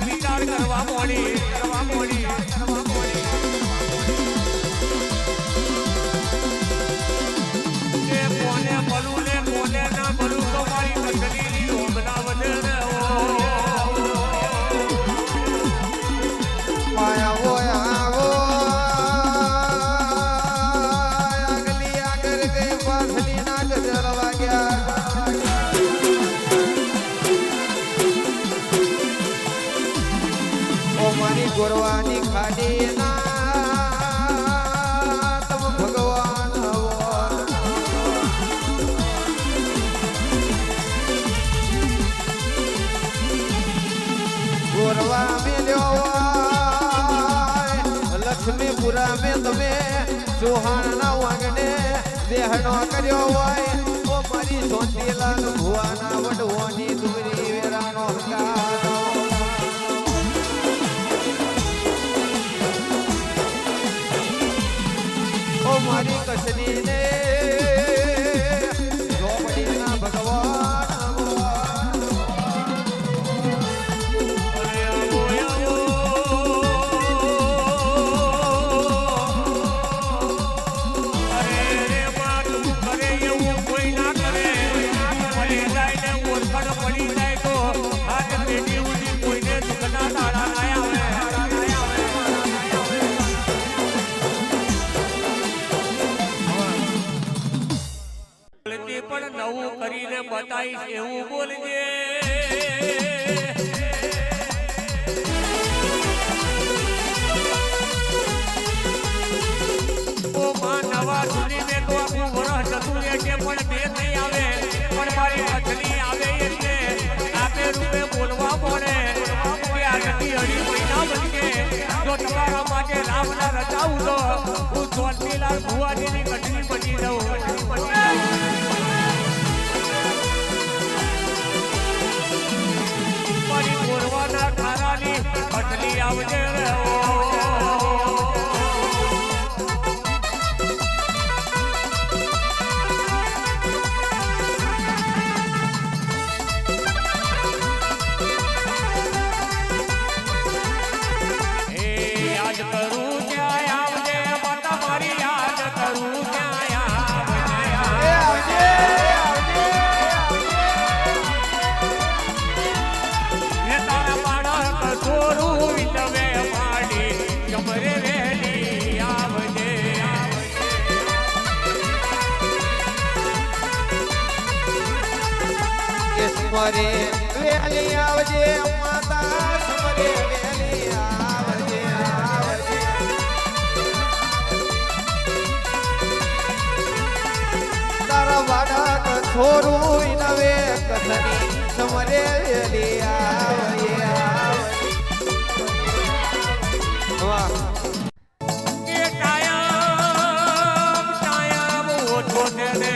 વિચાર કરવા મોડી કોને મળું ને કોને ના મળું તો મારી કંડલી ઓગના વધે ગોરવાની ખાડી ના તમ ભગવાન ગોરવા મેલ્યો લક્ષ્મીપુરા મેં તમે ચૌહાણ ના વાગને દેહનો કર્યો હોય ઓ મારી સોતીલાલ ભુવાના વડવાની દુરી વેરાનો હકારો મારી કસની ને ઝોપડી ના ભગવાન પણ નવું કરીને બતાવીશ એવું બોલજે ઓ માં નવા સુધી મેં તો આખું વરસ જતું રહેશે પણ બે નહીં આવે પણ મારી મછલી આવે એટલે આપે રૂપે બોલવા પડે કે આજથી 2.5 મહિના બનશે જો તમારા માટે રામના રચાવું તો હું ચોલતીલાલ ભુવાજીની કટલી બની જાઉં ગોરવાના ખારાની કટલી આવજે યાદ કરું ત્યાં આવજે માતા મારી યાદ કરું ત્યાં આવજે સમરે વેલી આવજે માતા સમરે વેલી આવજે તારા વાડા કઠોરું નવે કથની સમરે વેલી આવજે વાહ કે કાયમ ઓછો ને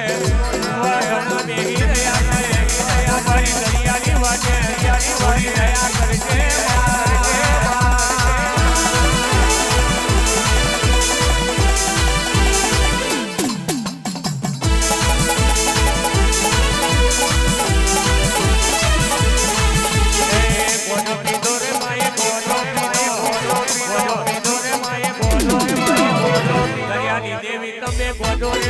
વાહન બેહી રહ્યા મારી દરિયાની વાટે હરિયાળી રહ્યા કરજે દરિયાની દેવી તમે ગોડો રે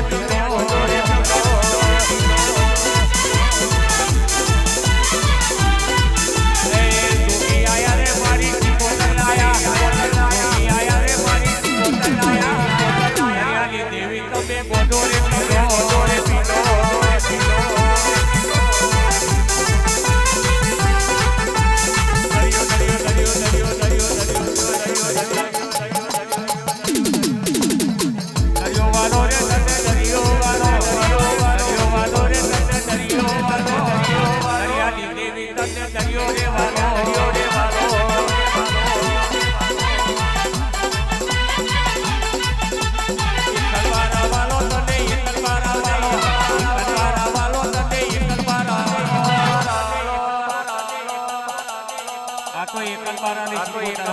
આ તો એકલબારાની શીખોતર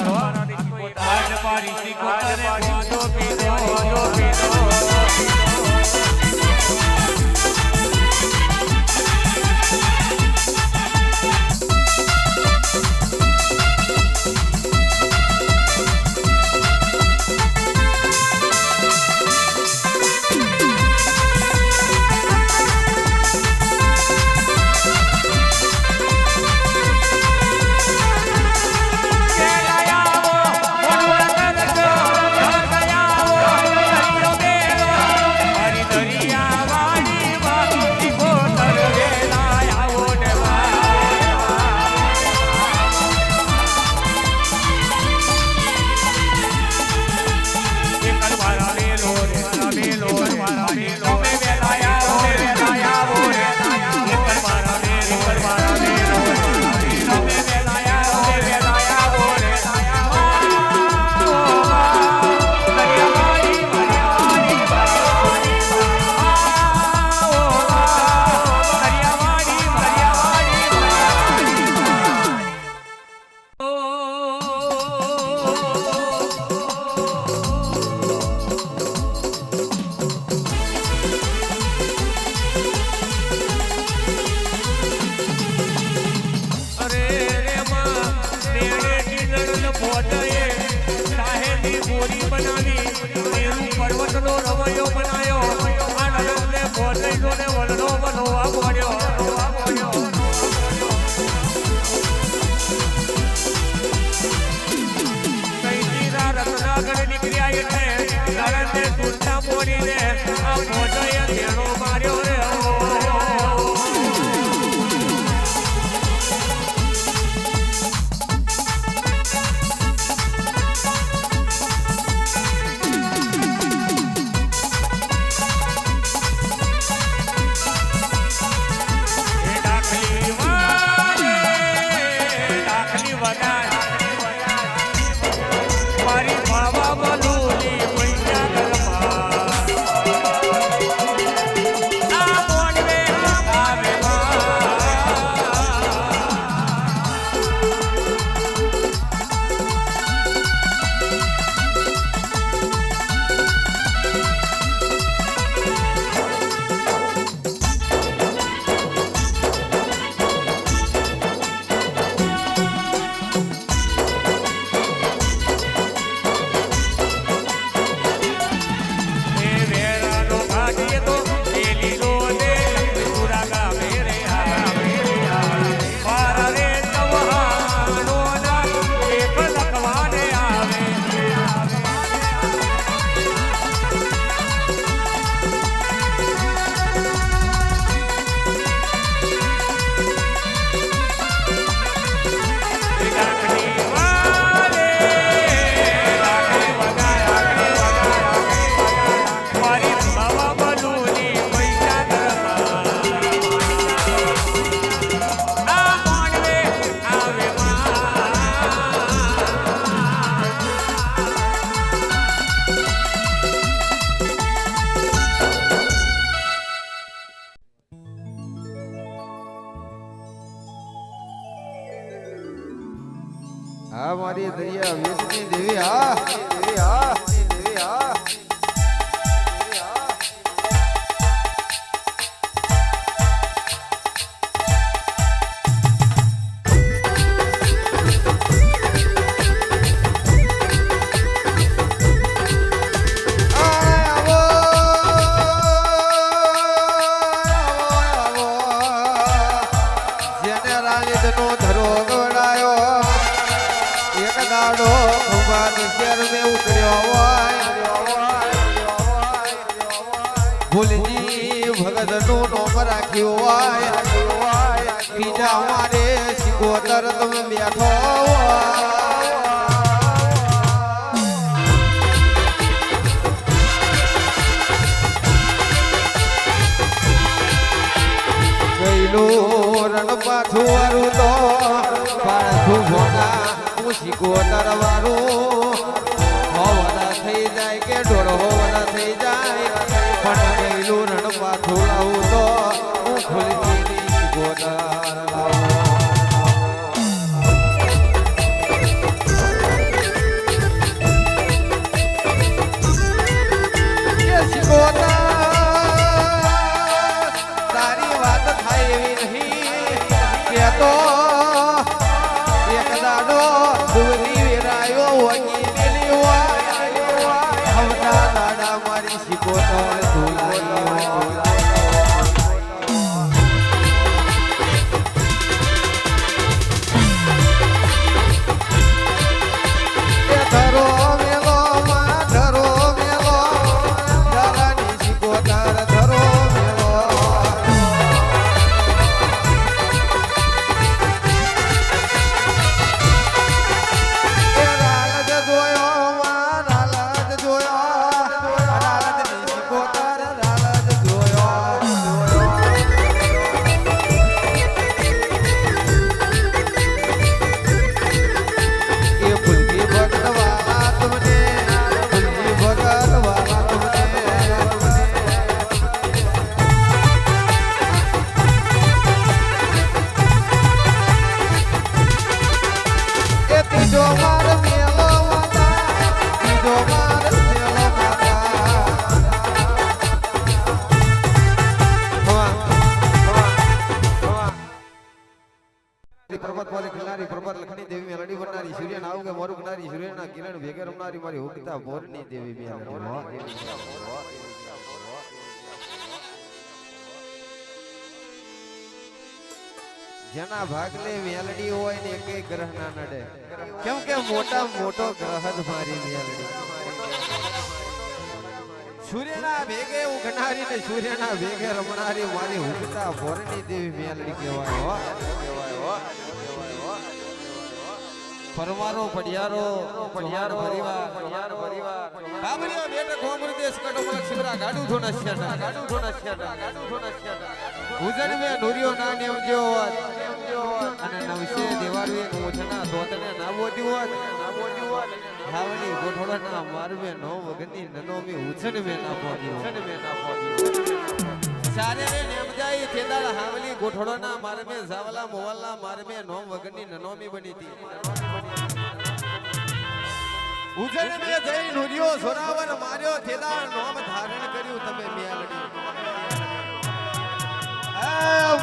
હો. આજ મારી શીખોતરે વાંધો પીધો. હા મારી દરિયા વીજની દેવી હા દેવી હા દેવી હા ભૂલજી ભગત નું નોમ રાખ્યું હોય બીજા મારે શીખોતર તમે બેઠો ગયેલું રણ પાછું વારું તો પાછું ભોના હું શીખોતર વારું હોવાના થઈ જાય કે ઢોર હોવાના થઈ જાય પણ ગયેલું રણ પાછું લાવું તો હું ખુલતી ગોદર લાવું તો એક દાડો દુરી વેરાયો વગી મેલી હોય હમણા દાડા મારી શિકોતર ધુલાઈ ધરો મેલો માં ધરો મેલો દાદાની શિકોતર ધરો મેલો પર્વત વાલે ખિલારી પ્રભાત લખણી દેવી મેલડી વરનારી સૂર્ય નાવ કે મોરુ ગનારી સૂર્યના કિરણ ભેગે રમનારી મારી ઉગતા ભોરની દેવી મેલડી જેના ભાગલે મેલડી હોય ને એકે ગ્રહ ના નડે કેમ કે મોટા મોટો ગ્રહ જ મારી મેલડી સૂર્યના ભેગે ઉગનારી ને સૂર્યના ભેગે રમનારી મારી ઉગતા ભોરની દેવી મેલડી કહેવાય હો પરવારો પડિયારો પરિવાર બાબરિયા બેટા કોમર દેશ કડો મલ શિવરા ગાડું ધોના છ્યાટા ઉજણ મે નુરિયો ના નેવજો અને નવશે દેવાળું એક મોછના દોતને ના બોડ્યું હાવણી ગોઠોડા ના મારવે નો વગની નનોમી ઉછણ મે ના પોડ્યું સારે રે નેમ જાય થેદાળ હાવલી ગોઠોડા ના મારમે જાવલા મોવાલા મારમે નો વગની નનોમી બનીતી ઉજણ મે જઈ નુરિયો સોરાવર માર્યો થેદાળ નોમ ધારણ કર્યું તમે મેલડી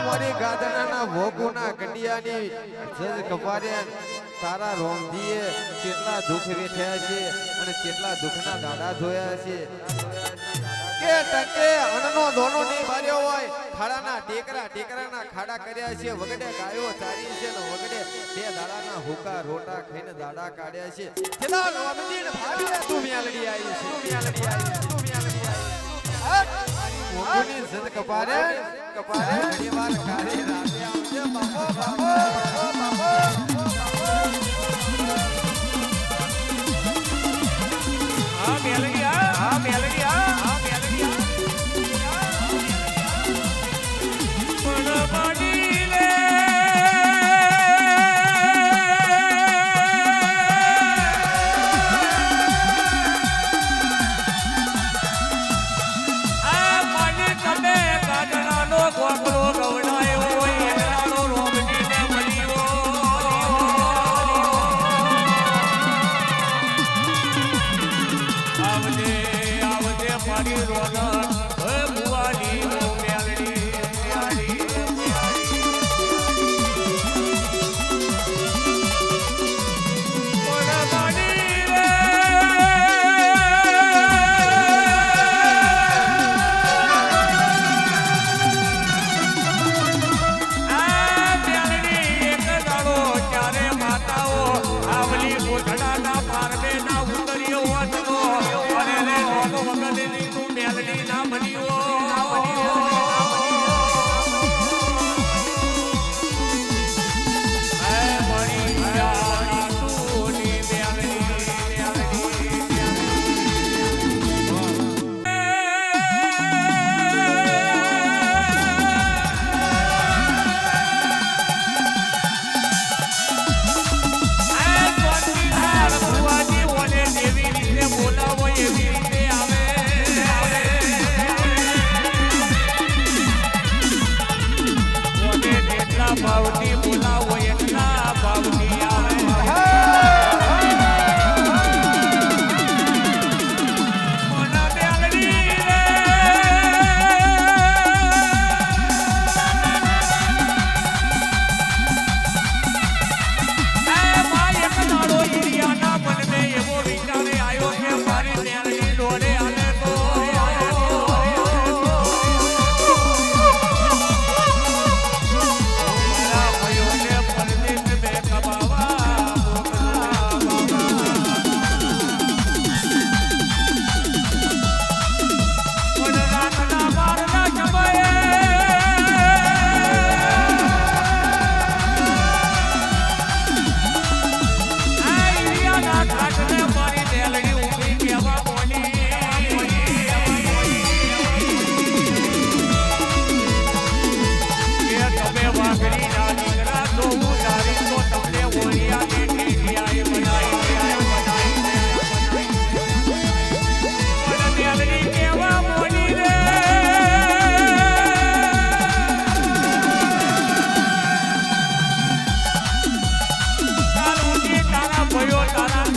મોરી ગાદરના ભોગુના કંડિયાની જજ કપારે તારા રોમધીએ કેટલા દુઃખ વેઠ્યા છે અને કેટલા દુઃખના દાડા ધોયા છે કે ટકે અણનો દોનો નહીં માર્યો હોય ખાડાના ટેકરાના ખાડા કર્યા છે વગડે ગાયો ચારી છે ને વગડે બે દાડાના હુકા રોટા ખાઈને દાડા કાઢ્યા છે કેટલા રોમધીને ભાગીને તું મેલડી આવી છે મોગુની જજ કપારે ઘણી વાર કાઢી રાતે આવજે બાપો આ મેલડી પણ પાડી લે આ મને તમે કાગડાનો ગોકળો ગવડાયો હોય એનાનો રોમડીને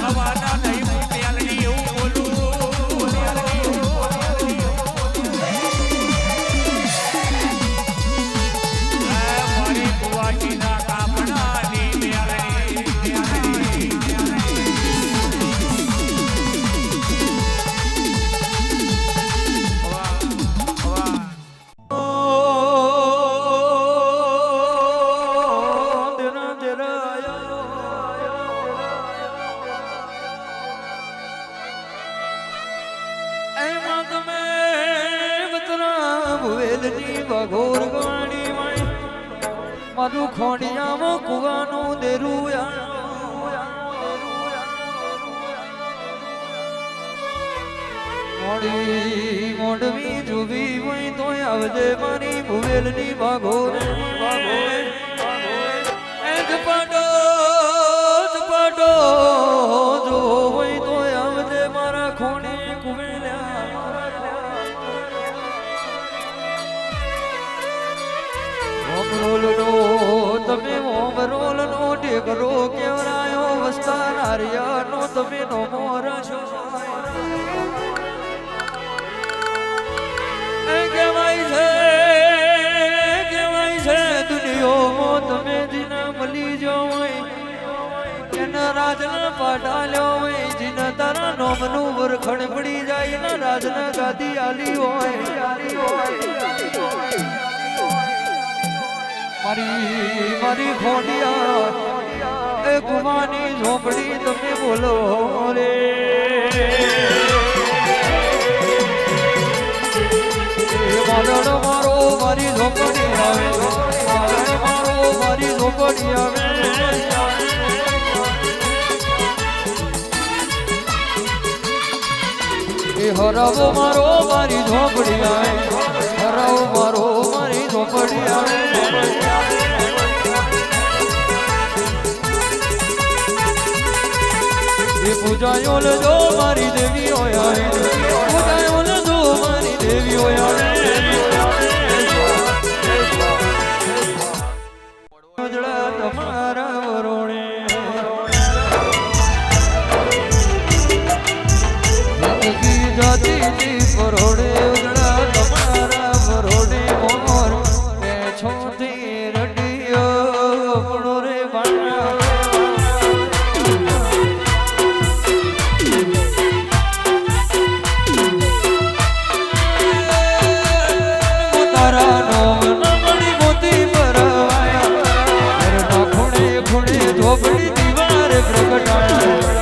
હવાના નહીં હું પ્યાલની એવું બોલું મારી કુવાટીના કાપડાની પ્યાલની મારું ખોડિયામાં કુવાનું દેરું મોડી મોડવી જોવી હોય તો આવજે મારી ભુવેલની ભાગોર ઝપાટો ઝપાટો જો હોય તો આવજે મારા ખોડી કુવેલ્યા ઓમરોલનો તમે ઓમરોલનો ટેકરો કેવરાયો વસ્તા નારિયાનો તમે નો મોરા છો કહેવાય છે દુનિયામાં તમે જીના મળી જો હોય એના રાજના પાટાલ્યો હોય જીના તારા નોમનું વરખણ પડી જાય એના રાજના ગાદી આલી હોય મારી ખોડિયા એ કુવાની ઝોપડી તમે બોલો રે મારો મારો મારી ઝોપડી આવે મારો મારી ઝોપડી આવે એ હરાવો મારો મારી ઝોપડી આવે હરાવો મારો મારી ઝોપડી આવે પૂજાયો લજો મારી દેવી હોય પૂજાયો લજો મારી દેવી હોય તમારા વરોણે જિંદગી જાતી પરોડે ઉજળા તમારા વરોડે મોર બે છોથી રડિયો પણો રે બાણા ઝોપડી દીવારે પ્રગટાયા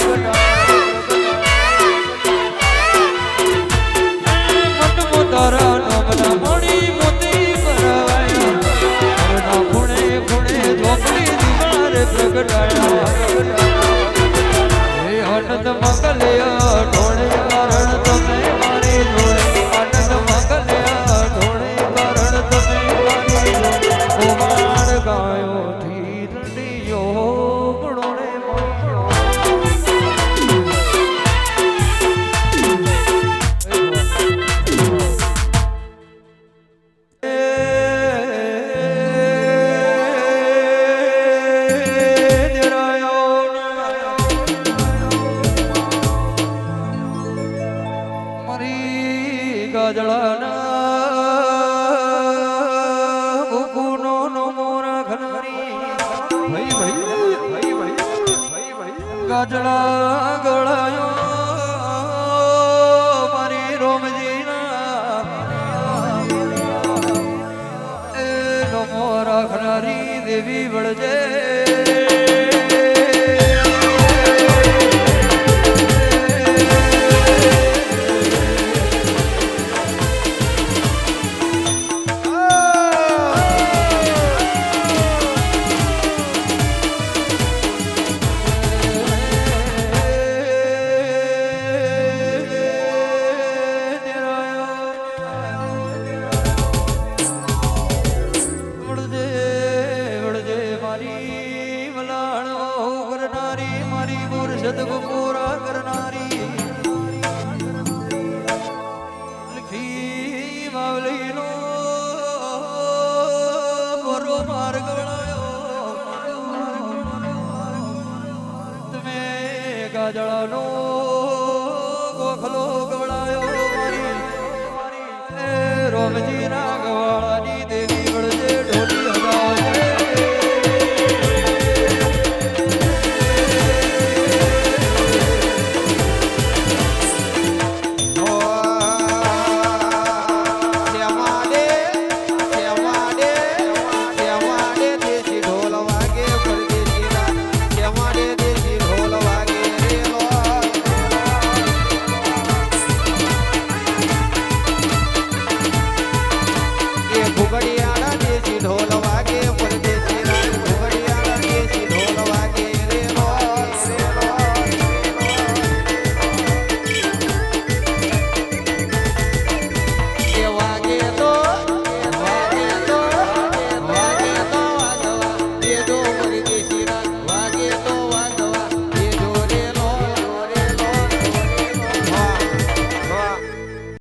તારા નોમના મોડી મોતી પરવાયા ખૂણે ખૂણે ઝોપડી દીવારે પ્રગટાયા હે આનંદ મંગલ્યા ઢોળે કારણ તમે મારી જોડે આનંદ મંગલ્યા ઢોળે કારણ તમે મારી જોડે ઓમાણ ગાયો થી રંડિયો ગાજડા ગળાયો મારી રોમજીના એ નમો રાખનારી દેવી વળજે પૂરા કરનારી લખી માવલીનો બરો માર્ગ વળાયો તમે ગંગાજળનો ગોખલો ગવડાયો મારી એ રોમજી ના ગવાળાની